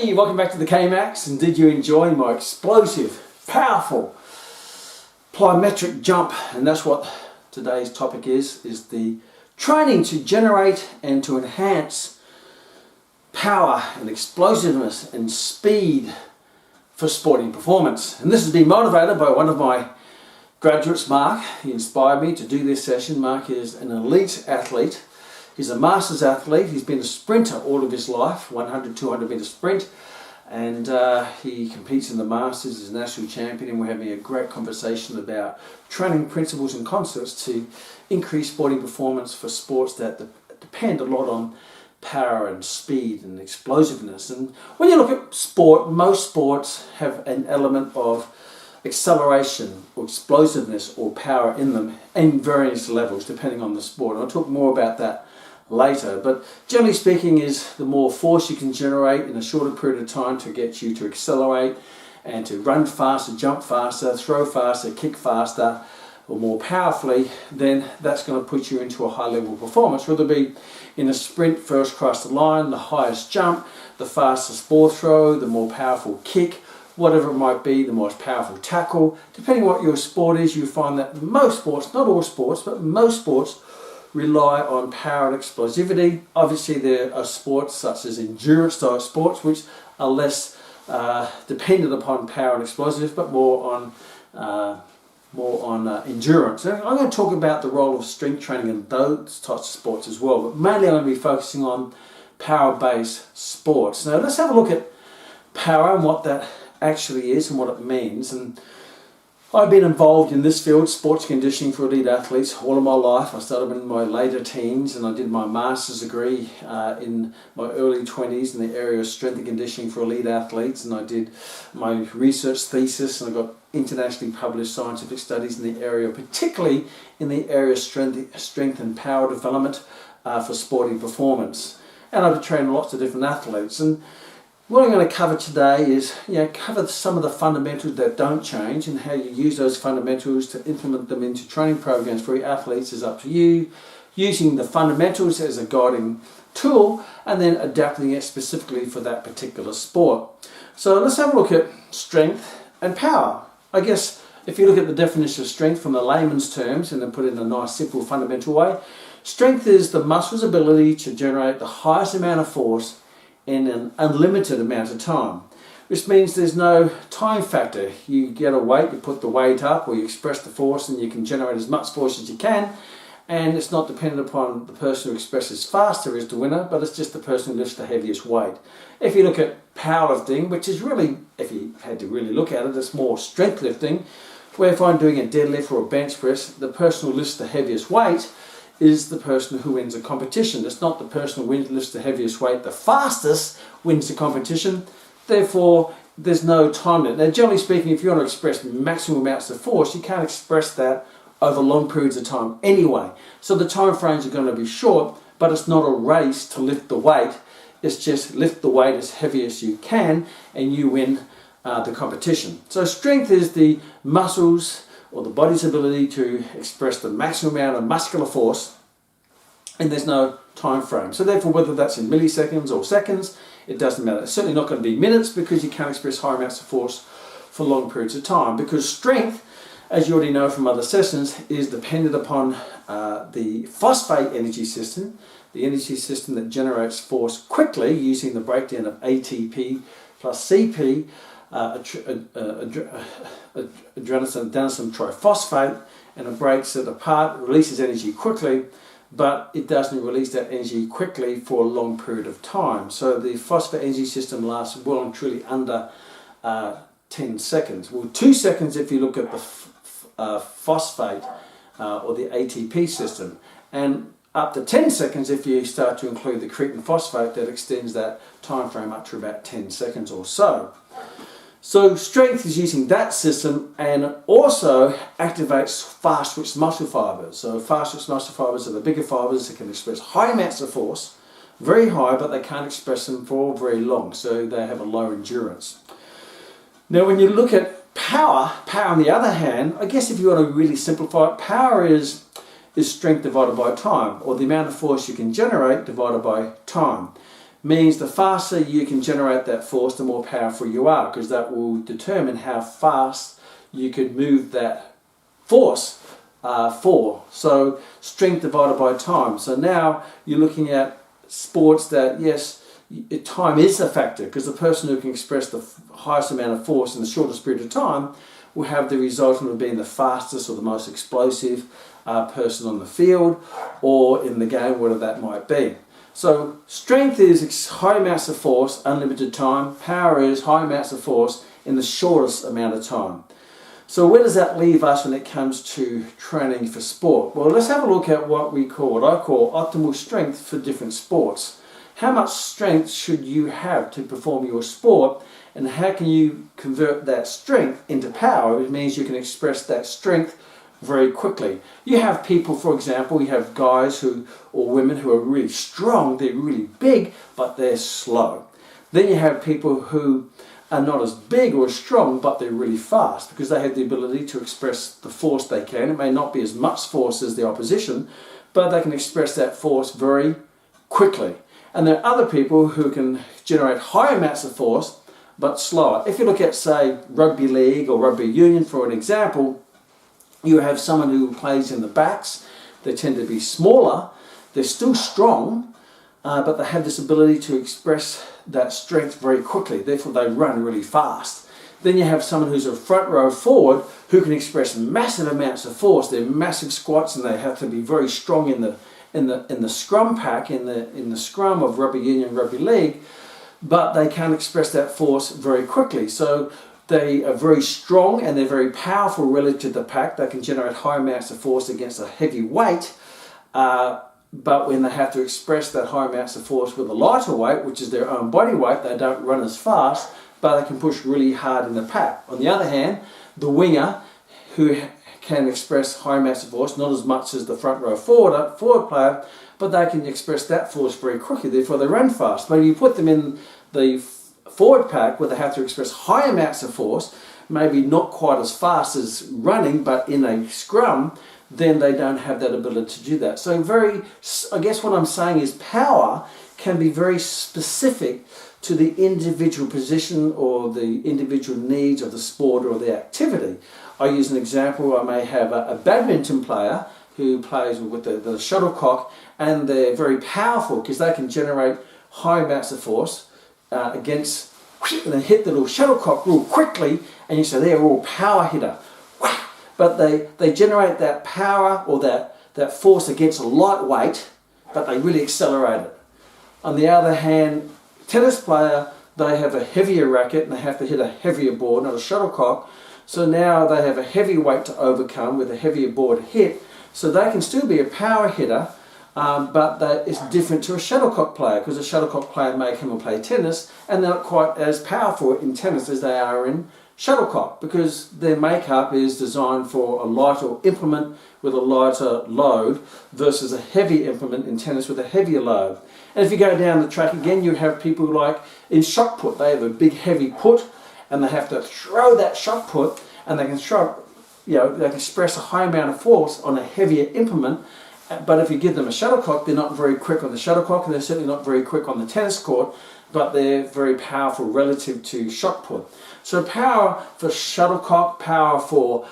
Hey, welcome back to the Kmax, and did you enjoy my explosive, powerful, plyometric jump? And that's what today's topic is the training to generate and to enhance power and explosiveness and speed for sporting performance. And this has been motivated by one of my graduates, Mark. He inspired me to do this session. Mark is an elite athlete. He's a masters athlete. He's been a sprinter all of his life, 100, 200 meter sprint, and he competes in the masters, he's a national champion, and we're having a great conversation about training principles and concepts to increase sporting performance for sports that depend a lot on power and speed and explosiveness. And when you look at sport, most sports have an element of acceleration or explosiveness or power in them in various levels depending on the sport. I'll talk more about that later, but generally speaking is the more force you can generate in a shorter period of time to get you to accelerate and to run faster, jump faster, throw faster, kick faster or more powerfully, then that's going to put you into a high level of performance, whether it be in a sprint, first across the line, the highest jump, the fastest ball throw, the more powerful kick, whatever it might be, the most powerful tackle. Depending on what your sport is, you find that most sports, not all sports, but most sports rely on power and explosivity. Obviously there are sports such as endurance type sports which are less dependent upon power and explosiveness, but more on endurance. And I'm going to talk about the role of strength training in those types of sports as well, but mainly I'm going to be focusing on power-based sports. Now let's have a look at power and what that actually is and what it means. And I've been involved in this field, sports conditioning for elite athletes, all of my life. I started in my later teens and I did my master's degree in my early 20s in the area of strength and conditioning for elite athletes, and I did my research thesis and I got internationally published scientific studies in the area, particularly in the area of strength and power development for sporting performance. And I've trained lots of different athletes. And what I'm going to cover today is, cover some of the fundamentals that don't change and how you use those fundamentals to implement them into training programs for your athletes is up to you, using the fundamentals as a guiding tool and then adapting it specifically for that particular sport. So let's have a look at strength and power. I guess if you look at the definition of strength from the layman's terms and then put it in a nice simple fundamental way, strength is the muscle's ability to generate the highest amount of force in an unlimited amount of time, which means there's no time factor. You get a weight, you put the weight up or you express the force and you can generate as much force as you can, and it's not dependent upon the person who expresses faster is the winner, but it's just the person who lifts the heaviest weight. If you look at powerlifting, which is really, if you had to really look at it, it's more strength lifting, where if I'm doing a deadlift or a bench press, the person who lifts the heaviest weight is the person who wins a competition. It's not the person who lifts the heaviest weight the fastest wins the competition. Therefore, there's no time limit. Now, generally speaking, if you want to express maximum amounts of force, you can't express that over long periods of time anyway. So the time frames are going to be short, but it's not a race to lift the weight. It's just lift the weight as heavy as you can and you win the competition. So strength is the muscles or the body's ability to express the maximum amount of muscular force, and there's no time frame. So therefore, whether that's in milliseconds or seconds, it doesn't matter. It's certainly not going to be minutes because you can't express high amounts of force for long periods of time, because strength, as you already know from other sessions, is dependent upon the phosphate energy system, the energy system that generates force quickly using the breakdown of ATP plus CP, adenosine triphosphate, and it breaks it apart, releases energy quickly, but it doesn't release that energy quickly for a long period of time. So the phosphate energy system lasts well and truly under 10 seconds. Well, 2 seconds if you look at the phosphate or the ATP system, and up to 10 seconds if you start to include the creatine phosphate. That extends that time frame up to about 10 seconds or so. So strength is using that system and also activates fast twitch muscle fibers. So fast twitch muscle fibers are the bigger fibers that can express high amounts of force, very high, but they can't express them for very long, so they have a low endurance. Now when you look at power on the other hand, I guess if you want to really simplify it, power is strength divided by time, or the amount of force you can generate divided by time. means the faster you can generate that force, the more powerful you are, because that will determine how fast you can move that force So strength divided by time. So now you're looking at sports that, yes, time is a factor, because the person who can express the highest amount of force in the shortest period of time will have the resultant of being the fastest or the most explosive person on the field or in the game, whatever that might be. So strength is high amounts of force, unlimited time. Power is high amounts of force in the shortest amount of time. So where does that leave us when it comes to training for sport? Well, let's have a look at what I call optimal strength for different sports. How much strength should you have to perform your sport, and how can you convert that strength into power? It means you can express that strength very quickly. You have people, for example, you have guys or women who are really strong, they're really big, but they're slow. Then you have people who are not as big or as strong, but they're really fast, because they have the ability to express the force they can. It may not be as much force as the opposition, but they can express that force very quickly. And there are other people who can generate high amounts of force, but slower. If you look at, say, rugby league or rugby union, for an example, you have someone who plays in the backs. They tend to be smaller. They're still strong, but they have this ability to express that strength very quickly. Therefore, they run really fast. Then you have someone who's a front row forward who can express massive amounts of force. They're massive squats, and they have to be very strong in the scrum pack, in the scrum of rugby union, rugby league, but they can't express that force very quickly. So they are very strong and they're very powerful relative to the pack. They can generate high amounts of force against a heavy weight, but when they have to express that high amounts of force with a lighter weight, which is their own body weight, they don't run as fast, but they can push really hard in the pack. On the other hand, the winger, who can express high amounts of force, not as much as the front row forward player, but they can express that force very quickly, therefore they run fast. But if you put them in the forward pack where they have to express high amounts of force, maybe not quite as fast as running, but in a scrum, then they don't have that ability to do that. So I guess what I'm saying is power can be very specific to the individual position or the individual needs of the sport or the activity. I use an example. I may have a badminton player who plays with the shuttlecock, and they're very powerful because they can generate high amounts of force against, and they hit the little shuttlecock real quickly, and you say they're all power hitter. But they generate that power or that force against a lightweight, but they really accelerate it. On the other hand, tennis player, they have a heavier racket and they have to hit a heavier board, not a shuttlecock. So now they have a heavy weight to overcome with a heavier board hit. So they can still be a power hitter, but it's different to a shuttlecock player, because a shuttlecock player may come and play tennis and they're not quite as powerful in tennis as they are in shuttlecock, because their makeup is designed for a lighter implement with a lighter load versus a heavy implement in tennis with a heavier load. And if you go down the track again, you have people like in shot put. They have a big heavy put and they have to throw that shot put, and they can they can express a high amount of force on a heavier implement. But if you give them a shuttlecock, they're not very quick on the shuttlecock, and they're certainly not very quick on the tennis court, but they're very powerful relative to shot put. So power for shuttlecock, power for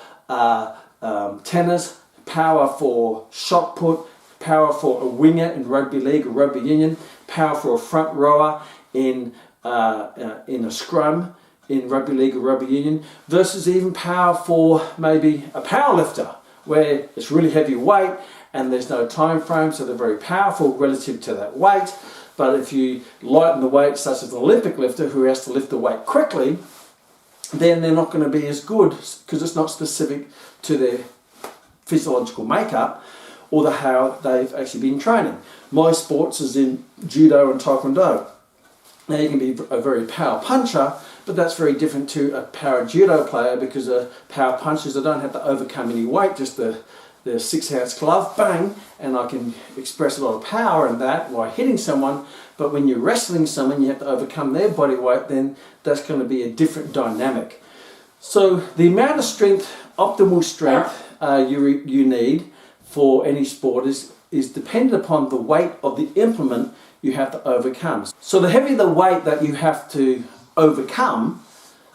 tennis, power for shot put, power for a winger in rugby league or rugby union, power for a front rower in a scrum in rugby league or rugby union, versus even power for maybe a power lifter, where it's really heavy weight and there's no time frame, so they're very powerful relative to that weight. But if you lighten the weight, such as an Olympic lifter who has to lift the weight quickly, then they're not going to be as good, because it's not specific to their physiological makeup or how they've actually been training. My sports is in judo and taekwondo. Now you can be a very power puncher, but that's very different to a power judo player, because power punchers, they don't have to overcome any weight, just the 6-ounce glove, bang, and I can express a lot of power in that while hitting someone. But when you're wrestling someone, you have to overcome their body weight, then that's going to be a different dynamic. So the amount of strength, optimal strength you need for any sport is dependent upon the weight of the implement you have to overcome. So the heavier the weight that you have to overcome,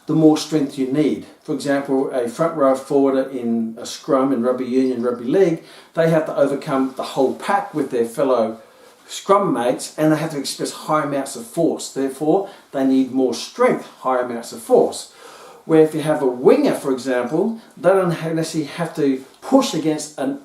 the more strength you need. For example, a front row forwarder in a scrum in rugby union, rugby league, they have to overcome the whole pack with their fellow scrum mates, and they have to express high amounts of force. Therefore, they need more strength, high amounts of force. Where if you have a winger, for example, they don't necessarily have to push against a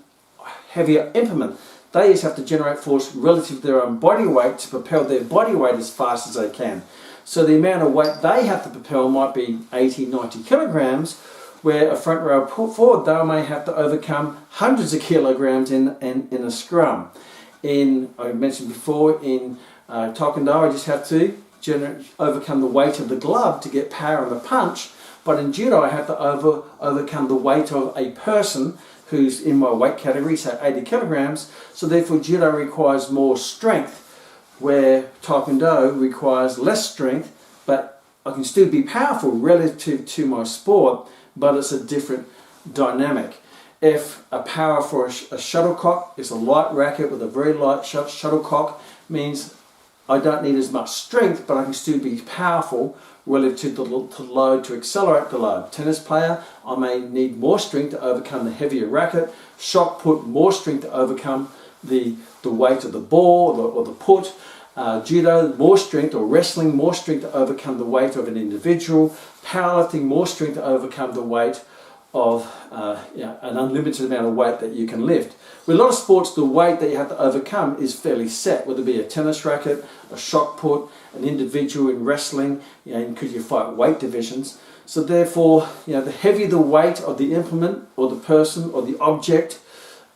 heavier implement. They just have to generate force relative to their own body weight to propel their body weight as fast as they can. So the amount of weight they have to propel might be 80, 90 kilograms, where a front row forward, they may have to overcome hundreds of kilograms in a scrum. I mentioned before, in Taekwondo, I just have to overcome the weight of the glove to get power in the punch. But in Judo, I have to overcome the weight of a person who's in my weight category, say 80 kilograms. So therefore, Judo requires more strength, where Taekwondo requires less strength, but I can still be powerful relative to my sport, but it's a different dynamic. If a power for a shuttlecock is a light racket with a very light shuttlecock, means I don't need as much strength, but I can still be powerful relative to the load, to accelerate the load. Tennis player, I may need more strength to overcome the heavier racket. Shot put, more strength to overcome the weight of the ball or the put. Judo, more strength, or wrestling, more strength to overcome the weight of an individual. Powerlifting, more strength to overcome the weight of an unlimited amount of weight that you can lift. With a lot of sports, the weight that you have to overcome is fairly set, whether it be a tennis racket, a shot put, an individual in wrestling, because you fight weight divisions. So therefore, the heavier the weight of the implement or the person or the object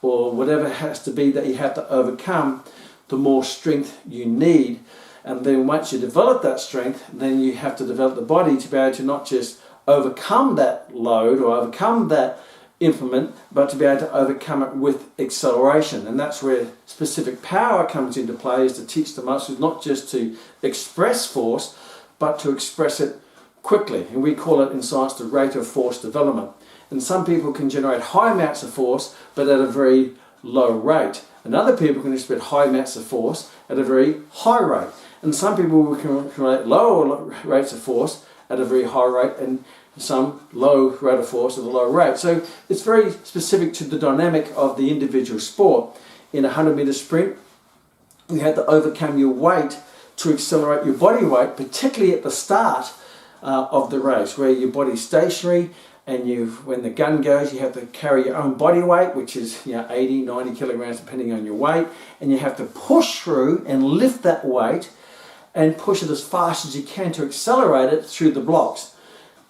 or whatever it has to be that you have to overcome, the more strength you need. And then once you develop that strength, then you have to develop the body to be able to not just overcome that load or overcome that implement, but to be able to overcome it with acceleration. And that's where specific power comes into play, is to teach the muscles not just to express force, but to express it quickly. And we call it in science the rate of force development. And some people can generate high amounts of force, but at a very low rate. And other people can express high amounts of force at a very high rate. And some people can generate lower rates of force at a very high rate, and some low rate of force at a low rate. So it's very specific to the dynamic of the individual sport. In a 100-meter sprint, you have to overcome your weight to accelerate your body weight, particularly at the start of the race, where your body's stationary, and when the gun goes, you have to carry your own body weight, which is 80, 90 kilograms depending on your weight, and you have to push through and lift that weight and push it as fast as you can to accelerate it through the blocks.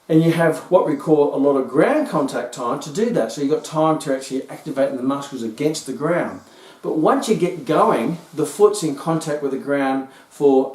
And you have what we call a lot of ground contact time to do that. So you've got time to actually activate the muscles against the ground. But once you get going, the foot's in contact with the ground for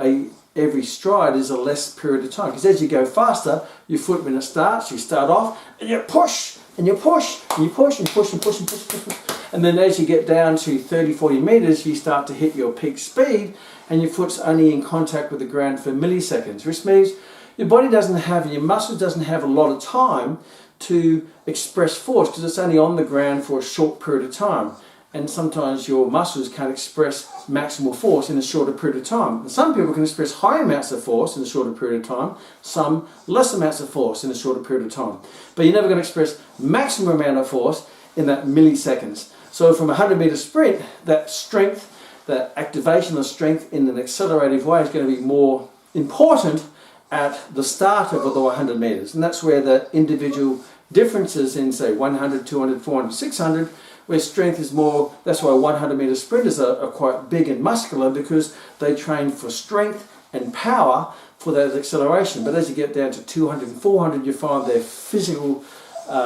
every stride is a less period of time. Because as you go faster, your foot, when it starts, you start off and you push and you push and you push and push and push and push and push. And then as you get down to 30, 40 meters, you start to hit your peak speed, and your foot's only in contact with the ground for milliseconds, which means your body doesn't have, your muscles doesn't have a lot of time to express force, because it's only on the ground for a short period of time. And sometimes your muscles can't express maximal force in a shorter period of time. And some people can express high amounts of force in a shorter period of time, some less amounts of force in a shorter period of time. But you're never going to express maximum amount of force in that milliseconds. So from a 100-meter sprint, that strength, that activation of strength in an accelerative way is going to be more important at the start of the 100 meters. And that's where the individual differences in, say, 100, 200, 400, 600, where strength is more. That's why 100-meter sprinters are quite big and muscular, because they train for strength and power for that acceleration. But as you get down to 200 and 400, you find their physical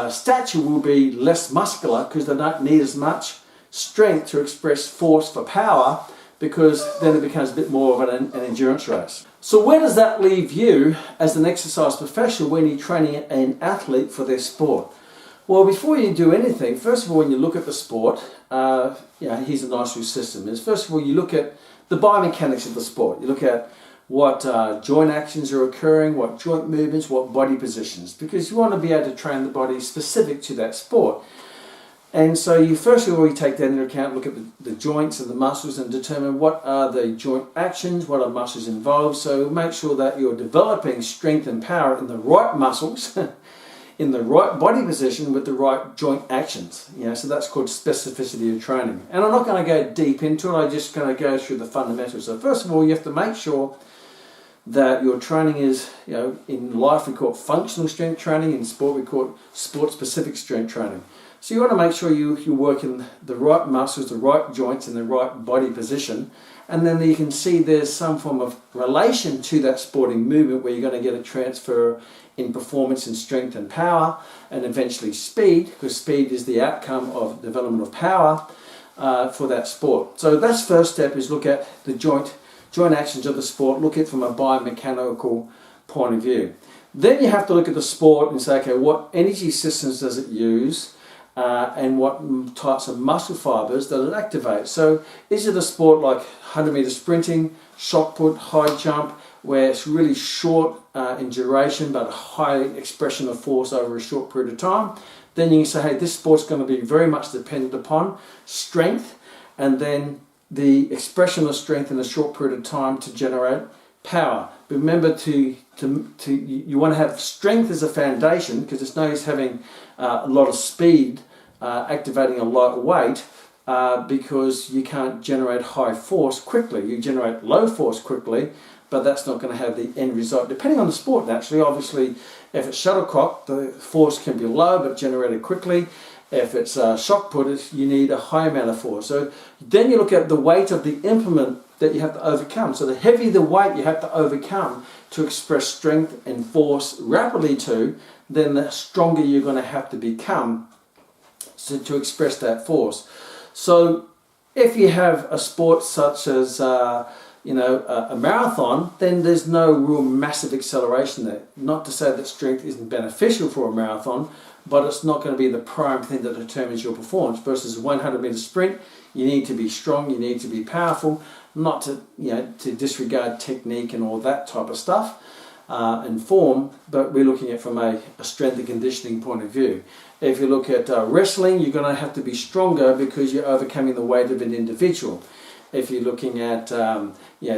stature will be less muscular, because they don't need as much strength to express force for power, because then it becomes a bit more of an endurance race. So where does that leave you as an exercise professional when you're training an athlete for their sport? Well, before you do anything, first of all, when you look at the sport, here's a nice little system. First of all, you look at the biomechanics of the sport. You look at what joint actions are occurring, what joint movements, what body positions, because you want to be able to train the body specific to that sport. And so you first of all you take that into account, look at the joints and the muscles and determine what are the joint actions, what are muscles involved. So make sure that you're developing strength and power in the right muscles, in the right body position with the right joint actions. So that's called specificity of training. And I'm not going to go deep into it, I'm just going to go through the fundamentals. So first of all, you have to make sure that your training is, in life we call it functional strength training, in sport we call it sport-specific strength training. So you want to make sure you work in the right muscles, the right joints, in the right body position, and then you can see there's some form of relation to that sporting movement where you're going to get a transfer in performance and strength and power, and eventually speed, because speed is the outcome of development of power for that sport. So that's first step, is look at the joint actions of the sport, look at it from a biomechanical point of view. Then you have to look at the sport and say, okay, what energy systems does it use? And what types of muscle fibers does it activate? So is it a sport like 100 meter sprinting, shot put, high jump, where it's really short in duration but a high expression of force over a short period of time? Then you can say, hey, this sport's going to be very much dependent upon strength, and then the expression of strength in a short period of time to generate power. But remember, you want to have strength as a foundation, because it's no use having a lot of speed activating a light weight because you can't generate high force quickly. You generate low force quickly, but that's not going to have the end result. Depending on the sport, naturally, obviously, if it's shuttlecock, the force can be low but generated quickly. If it's shot put, you need a high amount of force. So then you look at the weight of the implement that you have to overcome. So the heavier the weight you have to overcome to express strength and force rapidly to, then the stronger you're going to have to become to express that force. So if you have a sport such as a marathon, then there's no real massive acceleration there. Not to say that strength isn't beneficial for a marathon, but it's not going to be the prime thing that determines your performance. Versus a 100 meter sprint, you need to be strong, you need to be powerful, not to disregard technique and all that type of stuff and form, but we're looking at from a strength and conditioning point of view. If you look at wrestling, you're going to have to be stronger because you're overcoming the weight of an individual. If you're looking at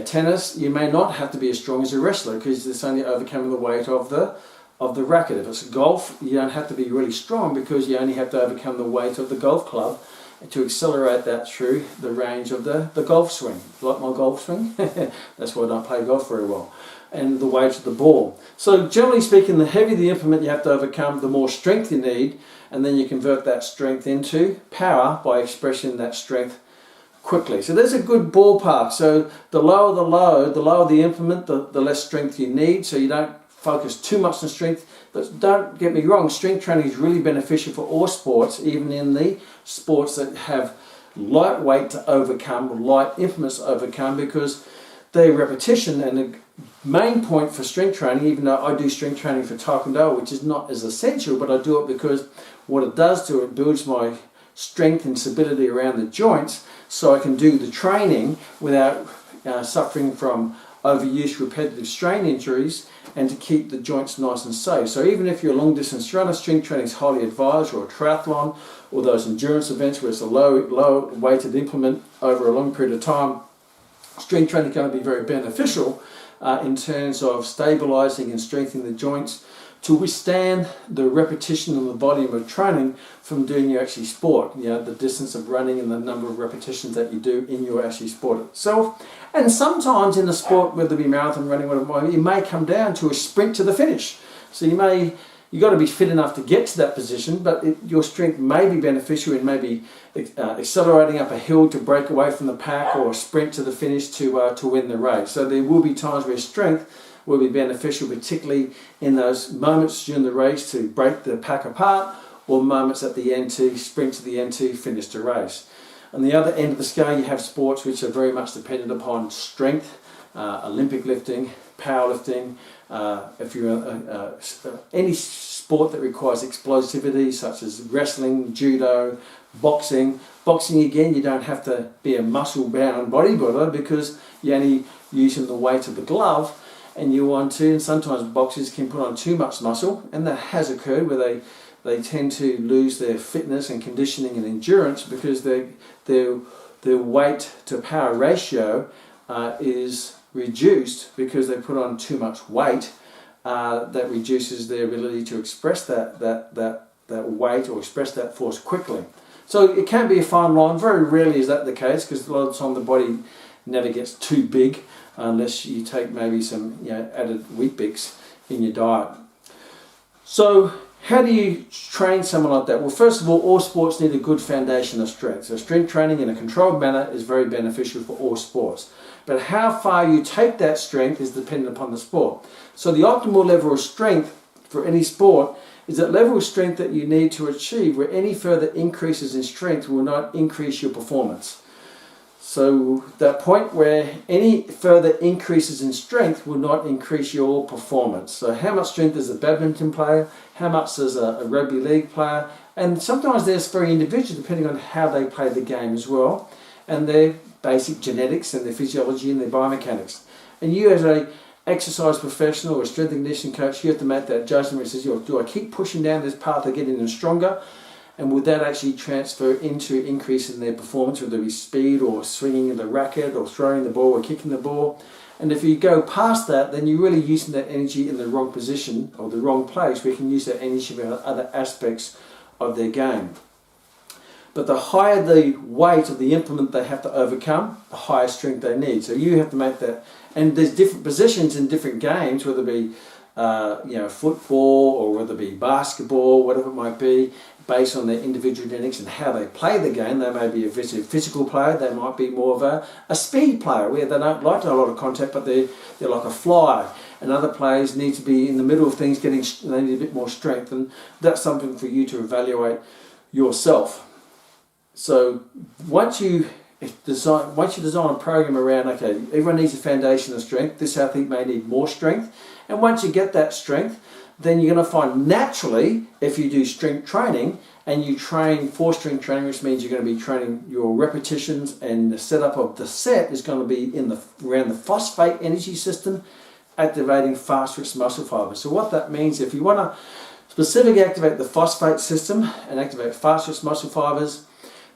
tennis, you may not have to be as strong as a wrestler because it's only overcoming the weight of the racket. If it's golf, you don't have to be really strong because you only have to overcome the weight of the golf club to accelerate that through the range of the golf swing. Like my golf swing? That's why I don't play golf very well. And the weight of the ball. So generally speaking, the heavier the implement you have to overcome, the more strength you need, and then you convert that strength into power by expressing that strength quickly. So there's a good ballpark. So the lower the load, the lower the implement, the less strength you need, so you don't focus too much on strength. But don't get me wrong, strength training is really beneficial for all sports, even in the sports that have light weight to overcome, light implements to overcome, because the repetition and the main point for strength training, even though I do strength training for Taekwondo, which is not as essential, but I do it because what it does to it builds my strength and stability around the joints, so I can do the training without suffering from overuse, repetitive strain injuries, and to keep the joints nice and safe. So even if you're a long distance runner, strength training is highly advised, or a triathlon, or those endurance events where it's a low weighted implement over a long period of time, strength training is going to be very beneficial in terms of stabilizing and strengthening the joints to withstand the repetition and the volume of training from doing your actual sport, the distance of running and the number of repetitions that you do in your actual sport itself. And sometimes in the sport, whether it be marathon running, whatever, it may come down to a sprint to the finish. So you've got to be fit enough to get to that position, but your strength may be beneficial in maybe accelerating up a hill to break away from the pack, or a sprint to the finish to win the race. So there will be times where strength will be beneficial, particularly in those moments during the race to break the pack apart, or moments at the end to sprint to the end to finish the race. On the other end of the scale, you have sports which are very much dependent upon strength, Olympic lifting, powerlifting. If you're any sport that requires explosivity, such as wrestling, judo, boxing. Boxing, again, you don't have to be a muscle-bound bodybuilder because you're only using the weight of the glove, and you want to, and sometimes boxers can put on too much muscle, and that has occurred where they tend to lose their fitness and conditioning and endurance because their weight to power ratio is reduced because they put on too much weight. That reduces their ability to express that weight or express that force quickly. So it can be a fine line. Very rarely is that the case, because a lot of the time the body never gets too big unless you take maybe some added Weet-Bix in your diet. So how do you train someone like that? Well, first of all sports need a good foundation of strength. So strength training in a controlled manner is very beneficial for all sports. But how far you take that strength is dependent upon the sport. So the optimal level of strength for any sport is that level of strength that you need to achieve where any further increases in strength will not increase your performance. So that point where any further increases in strength will not increase your performance. So how much strength does a badminton player? How much does a rugby league player? And sometimes there's very individual depending on how they play the game as well, and their basic genetics and their physiology and their biomechanics. And you as a exercise professional or a strength and conditioning coach, you have to make that judgment. It says, do I keep pushing down this path of getting them stronger? And would that actually transfer into increasing their performance, whether it be speed or swinging the racket or throwing the ball or kicking the ball? And if you go past that, then you're really using that energy in the wrong position or the wrong place. We can use that energy for other aspects of their game. But the higher the weight of the implement they have to overcome, the higher strength they need. So you have to make that. And there's different positions in different games, whether it be football or whether it be basketball, whatever it might be, based on their individual genetics and how they play the game. They may be a physical player, they might be more of a speed player where they don't like a lot of contact, but they're like a flyer. And other players need to be in the middle of things, they need a bit more strength, and that's something for you to evaluate yourself. So once you design a program around, okay, everyone needs a foundation of strength, this athlete may need more strength, and once you get that strength, then you're going to find naturally, if you do strength training and you train for strength training, which means you're going to be training your repetitions, and the setup of the set is going to be around the phosphate energy system, activating fast-twitch muscle fibers. So what that means, if you want to specifically activate the phosphate system and activate fast-twitch muscle fibers,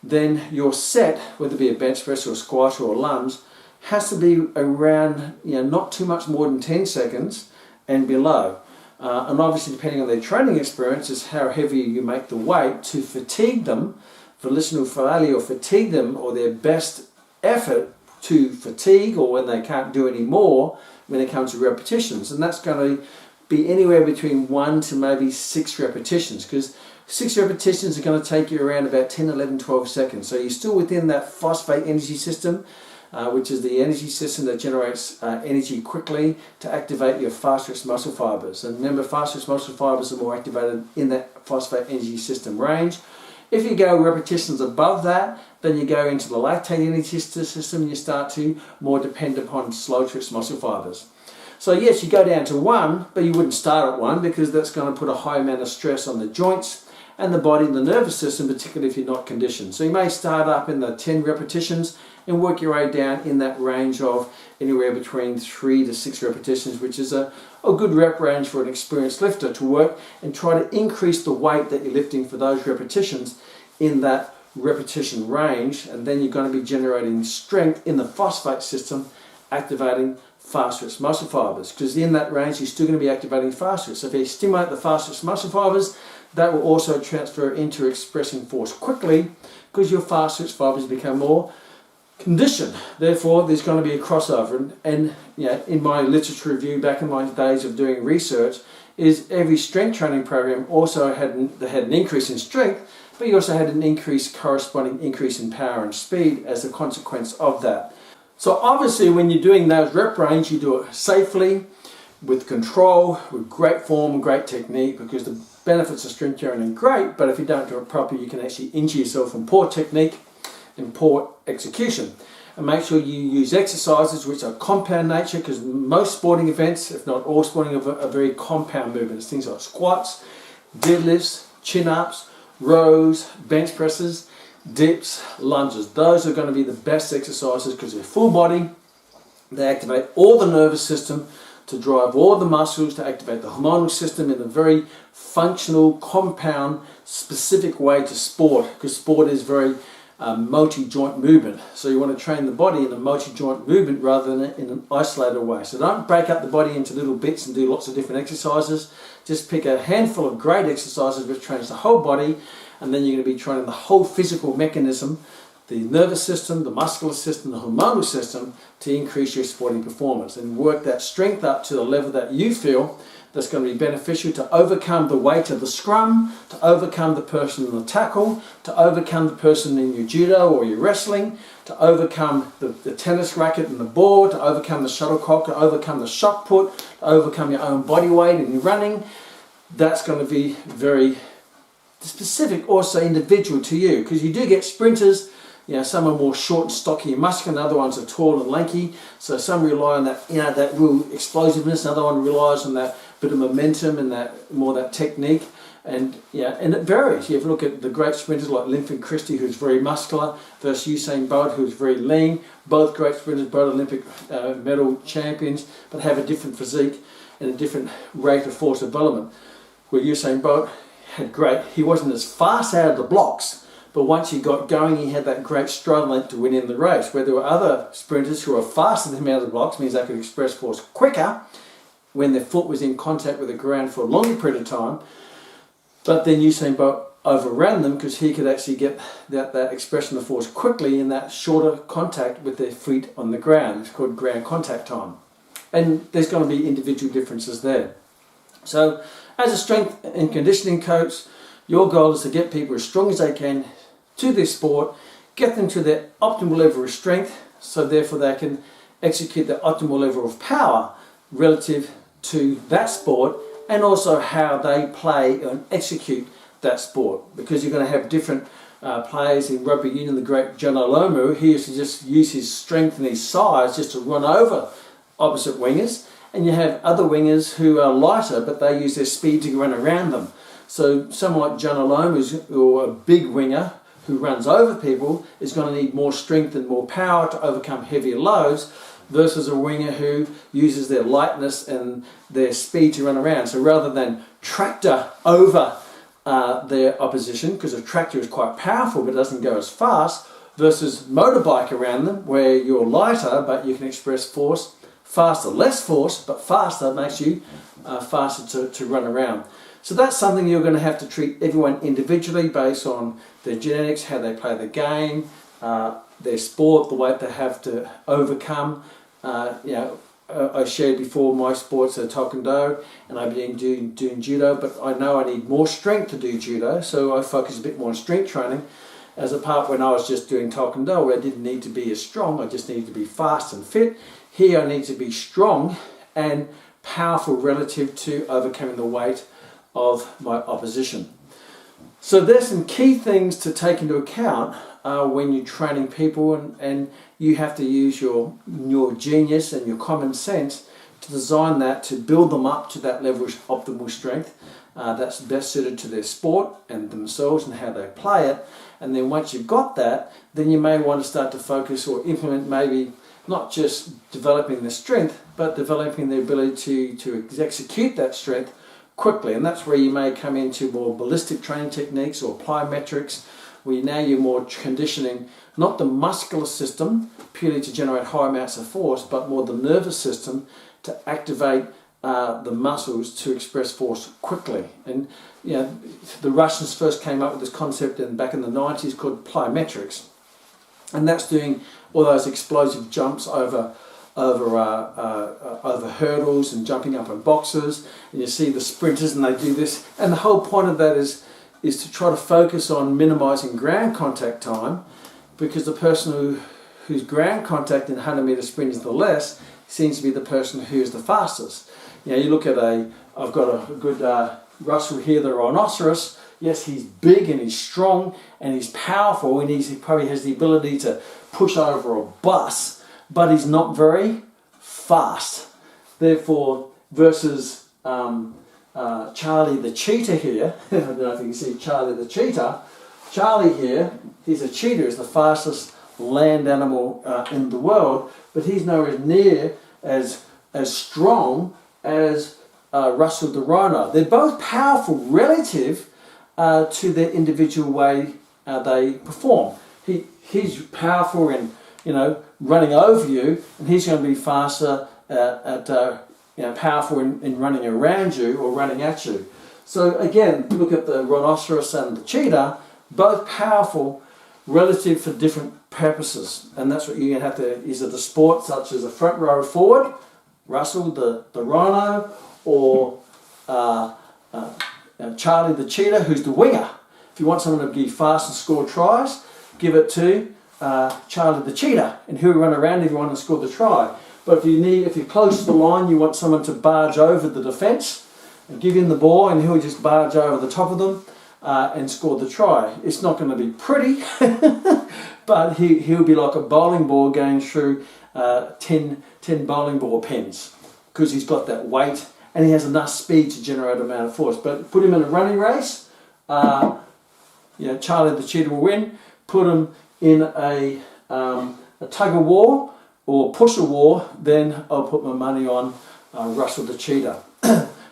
then your set, whether it be a bench press or a squat or a lunge, has to be around, not too much more than 10 seconds and below. And obviously, depending on their training experience, is how heavy you make the weight to fatigue them, volitional failure, or fatigue them, or their best effort to fatigue, or when they can't do any more when it comes to repetitions. And that's going to be anywhere between 1 to maybe 6 repetitions, because 6 repetitions are going to take you around about 10, 11, 12 seconds. So you're still within that phosphate energy system, which is the energy system that generates energy quickly to activate your fast-twitch muscle fibers. And remember, fast-twitch muscle fibers are more activated in that phosphate energy system range. If you go repetitions above that, then you go into the lactate energy system and you start to more depend upon slow-twitch muscle fibers. So yes, you go down to 1, but you wouldn't start at 1 because that's going to put a high amount of stress on the joints and the body and the nervous system, particularly if you're not conditioned. So you may start up in the 10 repetitions and work your way down in that range of anywhere between 3 to 6 repetitions, which is a good rep range for an experienced lifter to work, and try to increase the weight that you're lifting for those repetitions in that repetition range. And then you're going to be generating strength in the phosphate system, activating fast-twitch muscle fibers, because in that range you're still going to be activating fast-twitch. So if you stimulate the fast-twitch muscle fibers, that will also transfer into expressing force quickly, because your fast-twitch fibers become more conditioned. Therefore, there's going to be a crossover. And in my literature review back in my days of doing research, is every strength training program also had an increase in strength, but you also had an corresponding increase in power and speed as a consequence of that. So obviously, when you're doing those rep range, you do it safely, with control, with great form, great technique, because the benefits of strength training are great, but if you don't do it properly, you can actually injure yourself from poor technique and poor execution. And make sure you use exercises which are compound nature, because most sporting events, if not all sporting events, are very compound movements. Things like squats, deadlifts, chin-ups, rows, bench presses, dips, lunges. Those are going to be the best exercises because they're full body, they activate all the nervous system, to drive all the muscles, to activate the hormonal system in a very functional, compound, specific way to sport, because sport is very multi-joint movement. So you want to train the body in a multi-joint movement rather than in an isolated way. So don't break up the body into little bits and do lots of different exercises. Just pick a handful of great exercises which trains the whole body, and then you're going to be training the whole physical mechanism, the nervous system, the muscular system, the hormonal system, to increase your sporting performance and work that strength up to the level that you feel that's going to be beneficial to overcome the weight of the scrum, to overcome the person in the tackle, to overcome the person in your judo or your wrestling, to overcome the tennis racket and the ball, to overcome the shuttlecock, to overcome the shot put, to overcome your own body weight in your running. That's going to be very specific, also individual to you, because you do get sprinters. You know, some are more short and stocky and muscular, and other ones are tall and lanky. So some rely on that, you know, that real explosiveness. Another one relies on that bit of momentum and that technique. And yeah, and it varies. You have a look at the great sprinters like Linford Christie, who's very muscular, versus Usain Bolt, who's very lean. Both great sprinters, both Olympic medal champions, but have a different physique and a different rate of force development. Where Usain Bolt he wasn't as fast out of the blocks, but once he got going, he had that great stride length to win in the race. Where there were other sprinters who were faster than him out of the blocks, means they could express force quicker when their foot was in contact with the ground for a longer period of time. But then Usain Bolt overran them because he could actually get that expression of force quickly in that shorter contact with their feet on the ground. It's called ground contact time. And there's going to be individual differences there. So as a strength and conditioning coach, your goal is to get people as strong as they can to this sport, get them to their optimal level of strength, so therefore they can execute the optimal level of power relative to that sport, and also how they play and execute that sport. Because you're going to have different players in rugby union. The great John Olomu, he used to just use his strength and his size just to run over opposite wingers. And you have other wingers who are lighter, but they use their speed to run around them. So someone like John Olomu, or a big winger who runs over people, is going to need more strength and more power to overcome heavier loads, versus a winger who uses their lightness and their speed to run around. So rather than tractor over their opposition, because a tractor is quite powerful but doesn't go as fast, versus motorbike around them, where you're lighter but you can express force faster. Less force, but faster makes you faster to run around. So that's something you're going to have to treat everyone individually based on their genetics, how they play the game, their sport, the weight they have to overcome. I shared before my sports are taekwondo, and I've been doing judo, but I know I need more strength to do judo, so I focus a bit more on strength training. As a part when I was just doing taekwondo, where I didn't need to be as strong, I just needed to be fast and fit. Here I need to be strong and powerful relative to overcoming the weight of my opposition. So there's some key things to take into account when you're training people, and you have to use your genius and your common sense to design that, to build them up to that level of optimal strength that's best suited to their sport and themselves and how they play it. And then once you've got that, then you may want to start to focus or implement maybe not just developing the strength, but developing the ability to execute that strength quickly. And that's where you may come into more ballistic training techniques or plyometrics, where now you're more conditioning not the muscular system purely to generate high amounts of force, but more the nervous system to activate the muscles to express force quickly. And you know, the Russians first came up with this concept back in the 90s called plyometrics, and that's doing all those explosive jumps over hurdles and jumping up in boxes. And you see the sprinters, and they do this, and the whole point of that is to try to focus on minimizing ground contact time, because the person whose ground contact in 100 meter sprint is the less seems to be the person who is the fastest. You know, you look at I've got a good Russell here, the rhinoceros. Yes, he's big and he's strong and he's powerful, and he probably has the ability to push over a bus, but he's not very fast. Therefore, versus Charlie the cheetah here, I don't know if you can see Charlie the cheetah. Charlie here, he's a cheetah, he's the fastest land animal in the world, but he's nowhere near as as strong as Russell the Rhino. They're both powerful relative to their individual way they perform. He's powerful in, running over you, and he's going to be faster powerful in running around you or running at you. So again, look at the rhinoceros and the cheetah, both powerful relative for different purposes, and that's what you're going to have to, is it a sport such as a front row forward, Russell the rhino, or Charlie the cheetah, who's the winger. If you want someone to be fast and score tries, give it to Charlie the cheetah, and he'll run around if you want to score the try. But if you're close to the line, you want someone to barge over the defence and give him the ball, and he'll just barge over the top of them and score the try. It's not going to be pretty, but he'll be like a bowling ball going through 10 bowling ball pins, because he's got that weight and he has enough speed to generate an amount of force. But put him in a running race, Charlie the cheetah will win. Put him in a tug of war or push a war, then I'll put my money on Russell the cheetah.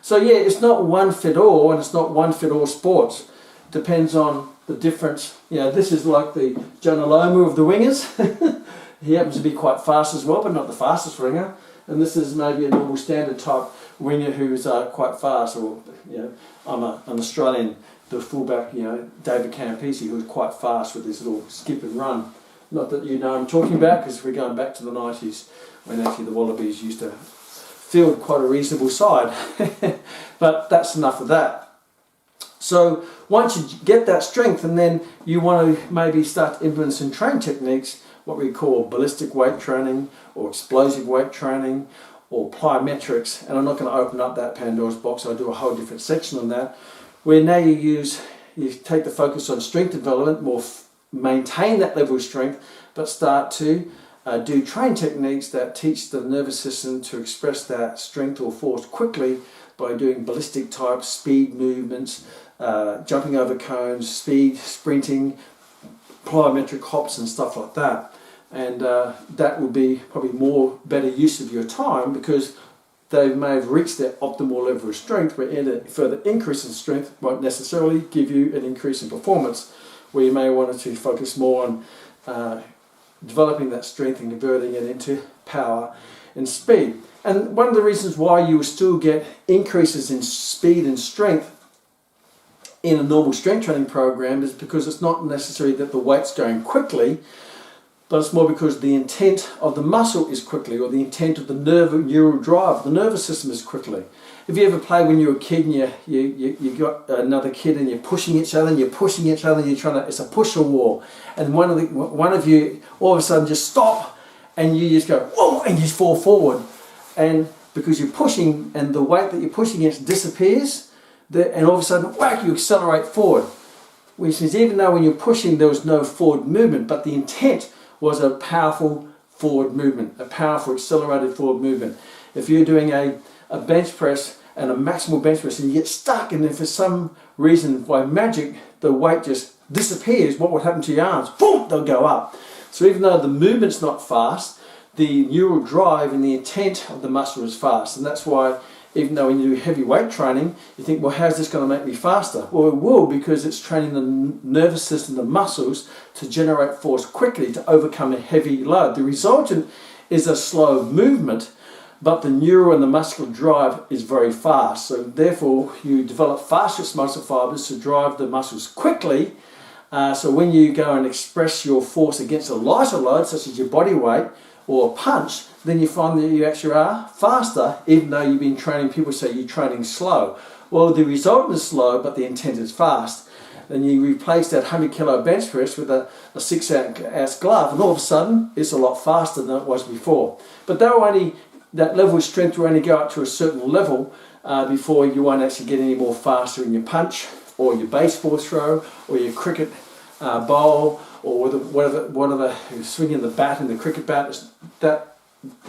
So yeah, it's not one fit all, and it's not one fit all sports. Depends on the difference. This is like the Jonah Lomu of the wingers. He happens to be quite fast as well, but not the fastest winger. And this is maybe a normal standard type winger who's quite fast. Or I'm an Australian, the fullback, David Campese, who's quite fast with his little skip and run. Not that you know I'm talking about, because we're going back to the 90s when actually the Wallabies used to field quite a reasonable side. But that's enough of that. So once you get that strength, and then you want to maybe start to implement some training techniques, what we call ballistic weight training or explosive weight training or plyometrics, and I'm not going to open up that Pandora's box. I'll do a whole different section on that, where now you take the focus on strength development, maintain that level of strength, but start to do training techniques that teach the nervous system to express that strength or force quickly by doing ballistic type speed movements, jumping over cones, speed, sprinting, plyometric hops and stuff like that. And that would be probably better use of your time, because they may have reached their optimal level of strength, but a further increase in strength won't necessarily give you an increase in performance, where you may want to focus more on developing that strength and converting it into power and speed. And one of the reasons why you will still get increases in speed and strength in a normal strength training program is because it's not necessarily that the weight's going quickly, but it's more because the intent of the muscle is quickly, or the intent of the neural drive of the nervous system is quickly. If you ever played when you were a kid and you got another kid and you're pushing each other and you're pushing each other and you're trying to, it's a push or war, and one of you all of a sudden just stop and you just go whoa, and you fall forward, and because you're pushing and the weight that you're pushing against disappears, and all of a sudden whack, you accelerate forward, which means even though when you're pushing there was no forward movement, but the intent was a powerful forward movement, a powerful accelerated forward movement. If you're doing a bench press and a maximal bench press and you get stuck, and if for some reason by magic the weight just disappears, what would happen to your arms? Boom, they'll go up. So even though the movement's not fast, the neural drive and the intent of the muscle is fast. And that's why even though when you do heavy weight training, you think, well, how's this going to make me faster? Well, it will, because it's training the nervous system, the muscles, to generate force quickly to overcome a heavy load. The resultant is a slow movement, but the neural and the muscular drive is very fast. So therefore, you develop fastest muscle fibers to drive the muscles quickly. So when you go and express your force against a lighter load, such as your body weight or a punch, then you find that you actually are faster, even though you've been training. People say you're training slow. Well, the resultant is slow, but the intent is fast. Then you replace that 100 kilo bench press with a 6 ounce glove, and all of a sudden it's a lot faster than it was before. But that level of strength will only go up to a certain level before you won't actually get any more faster in your punch or your baseball throw or your cricket bowl or whatever swinging the bat in the cricket bat. That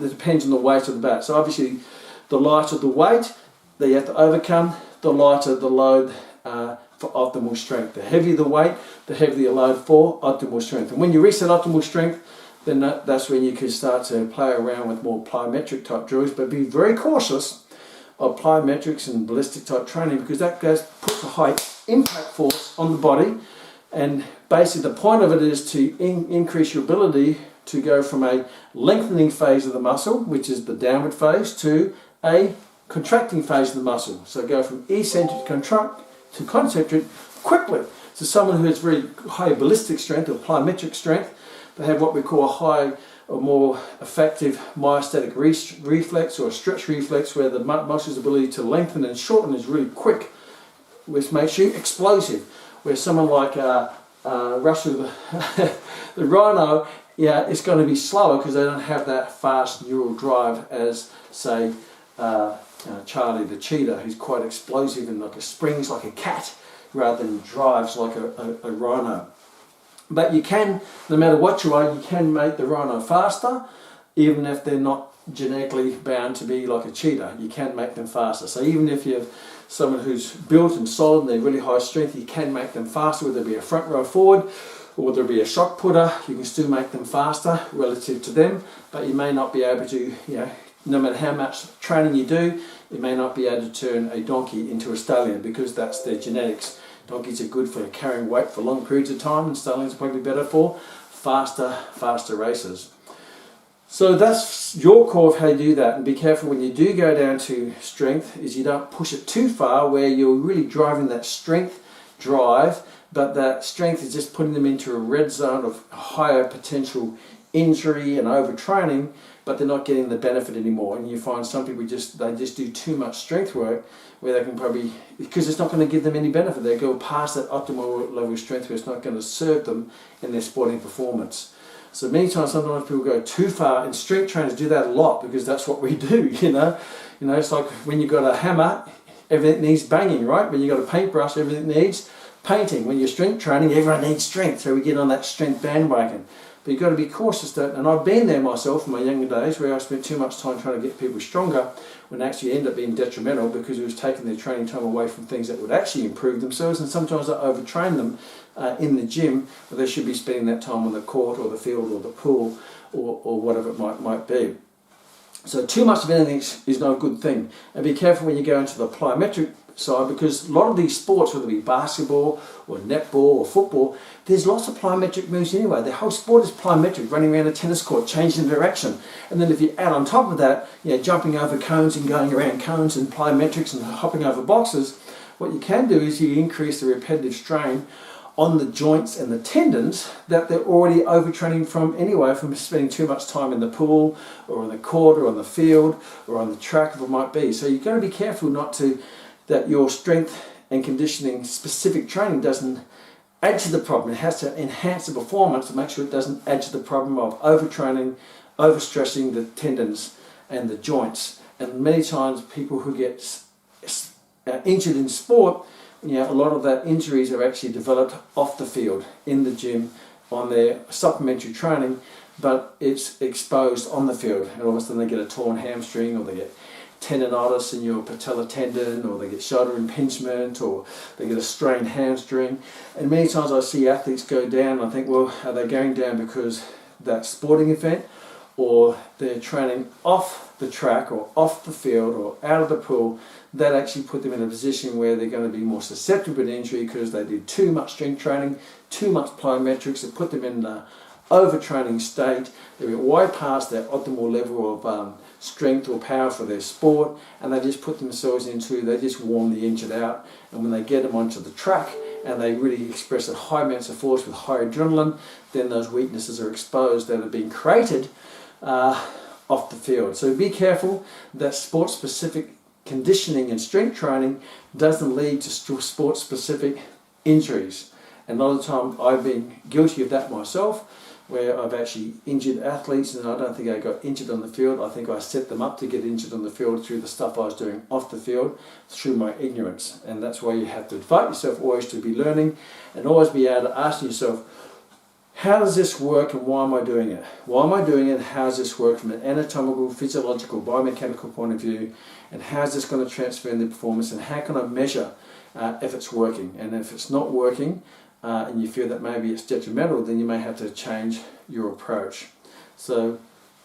depends on the weight of the bat. So obviously the lighter the weight that you have to overcome, the lighter the load for optimal strength. The heavier the weight, the heavier the load for optimal strength. And when you reach that optimal strength, then that's when you can start to play around with more plyometric type drills, but be very cautious of plyometrics and ballistic type training, because that puts a high impact force on the body, and basically the point of it is to increase your ability to go from a lengthening phase of the muscle, which is the downward phase, to a contracting phase of the muscle. So go from eccentric to concentric quickly. So someone who has very high ballistic strength or plyometric strength, they have what we call a high or more effective myostatic reflex or a stretch reflex, where the muscle's ability to lengthen and shorten is really quick, which makes you explosive. Where someone like Russell the Rhino, yeah, it's going to be slower because they don't have that fast neural drive as, say, Charlie the cheetah, who's quite explosive and like springs like a cat rather than drives like a rhino. But you can, no matter what you are, you can make the rhino faster, even if they're not genetically bound to be like a cheetah. You can make them faster. So even if you have someone who's built and solid and they're really high strength, you can make them faster, whether it be a front row forward or whether it be a shock putter. You can still make them faster relative to them, but you may not be able to, no matter how much training you do, you may not be able to turn a donkey into a stallion, because that's their genetics. Donkeys are good for carrying weight for long periods of time, and stallions are probably better for faster races. So that's your core of how you do that, and be careful when you do go down to strength is you don't push it too far where you're really driving that strength drive, but that strength is just putting them into a red zone of higher potential injury and overtraining, but they're not getting the benefit anymore. And you find some people just do too much strength work, where they can probably, because it's not going to give them any benefit, they go past that optimal level of strength where it's not going to serve them in their sporting performance. So sometimes people go too far, and strength trainers do that a lot because that's what we do, it's like when you've got a hammer, everything needs banging, right? When you've got a paintbrush, everything needs painting. When you're strength training, everyone needs strength, so we get on that strength bandwagon. But you've got to be cautious, and I've been there myself in my younger days, where I spent too much time trying to get people stronger, when actually it ended up being detrimental, because it was taking their training time away from things that would actually improve themselves, and sometimes I overtrain them in the gym, where they should be spending that time on the court or the field or the pool or whatever it might be. So too much of anything is not a good thing. And be careful when you go into the plyometric side, because a lot of these sports, whether it be basketball or netball or football, there's lots of plyometric moves anyway. The whole sport is plyometric, running around a tennis court, changing direction. And then if you add on top of that, jumping over cones and going around cones and plyometrics and hopping over boxes, what you can do is you increase the repetitive strain on the joints and the tendons that they're already overtraining from anyway, from spending too much time in the pool or on the court or on the field or on the track, if it might be. So you've got to be careful that your strength and conditioning specific training doesn't add to the problem. It has to enhance the performance to make sure it doesn't add to the problem of overtraining, overstressing the tendons and the joints. And many times people who get injured in sport, a lot of that injuries are actually developed off the field, in the gym, on their supplementary training, but it's exposed on the field. And all of a sudden they get a torn hamstring, or they get tendonitis in your patella tendon, or they get shoulder impingement, or they get a strained hamstring. And many times I see athletes go down, and I think, well, are they going down because that sporting event, or they're training off the track or off the field or out of the pool? That actually put them in a position where they're going to be more susceptible to injury because they did too much strength training, too much plyometrics. It put them in an overtraining state. They went way past their optimal level of strength or power for their sport, and they just put themselves they just worn the injured out. And when they get them onto the track and they really express a high amounts of force with high adrenaline, then those weaknesses are exposed that have been created off the field. So be careful that sport-specific conditioning and strength training doesn't lead to sport-specific injuries. And a lot of the time I've been guilty of that myself, where I've actually injured athletes, and I don't think I got injured on the field. I think I set them up to get injured on the field through the stuff I was doing off the field, through my ignorance. And that's why you have to invite yourself always to be learning, and always be able to ask yourself, how does this work and why am I doing it? Why am I doing it? How does this work from an anatomical, physiological, biomechanical point of view? And how is this going to transfer in the performance? And how can I measure if it's working? And if it's not working and you feel that maybe it's detrimental, then you may have to change your approach. So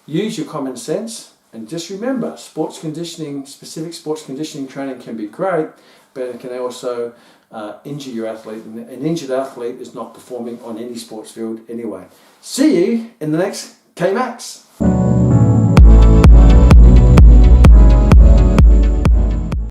use your common sense, and just remember, sports conditioning, specific sports conditioning training can be great, but it can also injure your athlete, and an injured athlete is not performing on any sports field anyway. See you in the next Kmax.